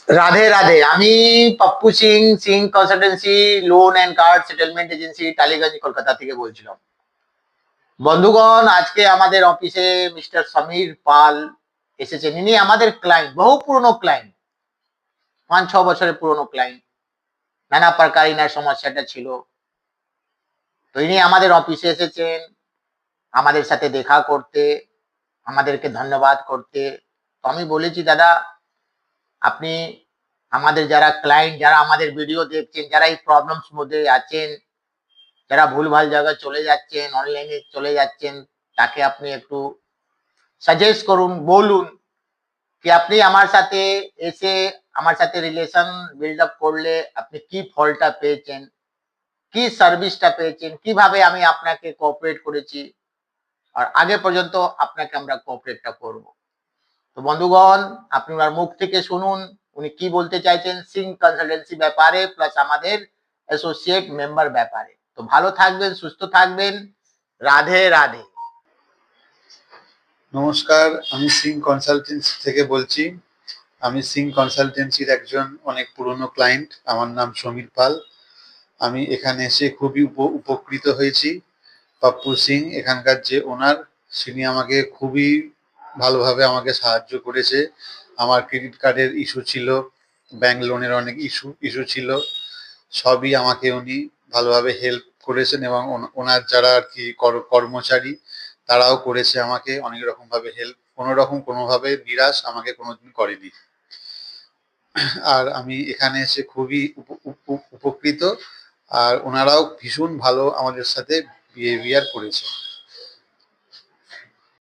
রাধে রাধে। আমি Pappu Singh, Singh consultancy, loan and card settlement agency, Tollygunge, Kolkata থেকে বলছিলাম। বন্ধুগণ, আজকে আমাদের অফিসে মিস্টার সমীর পাল এসেছেন। ইনি আমাদের ক্লায়েন্ট, বহু পুরনো ক্লায়েন্ট, 5-6 বছরের পুরনো ক্লায়েন্ট। নানা প্রকার ইনার সমস্যাটা ছিল। তো ইনি আমাদের অফিসে এসেছেন আমাদের সাথে দেখা করতে, আমাদেরকে ধন্যবাদ করতে। তো আমি বলেছি, দাদা আপনি আমাদের যারা ক্লায়েন্ট, যারা আমাদের ভিডিও দেখছেন, যারা এই প্রবলেমস মধ্যে আছেন, যারা ভুলভাল জায়গায় চলে যাচ্ছেন, অনলাইনে চলে যাচ্ছেন, তাকে আপনি একটু সাজেস্ট করুন, বলুন কি আপনি আমার সাথে এসে আমার সাথে রিলেশন বিল্ড আপ করলে আপনি কি ফলটা পেয়েছেন, কি সার্ভিসটা পেয়েছেন, কিভাবে আমি আপনাকে কোঅপারেট করেছি, আর আগে পর্যন্ত আপনাকে আমরা কোঅপারেটটা করব। তো বন্ধুগণ, আপনি ওনার মুখ থেকে শুনুন উনি কি বলতে চাইছেন সিং কনসালটেন্সি ব্যাপারে, প্লাস আমাদের অ্যাসোসিয়েট মেম্বার ব্যাপারে। তো ভালো থাকবেন, সুস্থ থাকবেন। রাধে রাধে। নমস্কার, আমি সিং কনসালটেন্সি থেকে বলছি। আমি সিং কনসালটেন্সির একজন অনেক পুরনো ক্লায়েন্ট। আমার নাম সমীর পাল। আমি এখানে এসে খুবই উপকৃত হয়েছি। পাপ্পু সিং এখানকার যে ওনার, তিনি আমাকে খুবই ভালোভাবে আমাকে সাহায্য করেছে। আমার ক্রেডিট কার্ডের ইস্যু ছিল, ব্যাংক লোনের অনেক ইস্যু ছিল, সবই আমাকে উনি ভালোভাবে হেল্প করেছেন এবং ওনার যারা আর কি কর্মচারী তারাও করেছে আমাকে অনেক রকম ভাবে হেল্প। কোনো রকম কোনোভাবে নিরাশ আমাকে কোনোদিন করেনি। আর আমি এখানে এসে খুবই উপকৃত। আর ওনারাও ভীষণ ভালো আমাদের সাথে বিহেভিয়ার করেছে।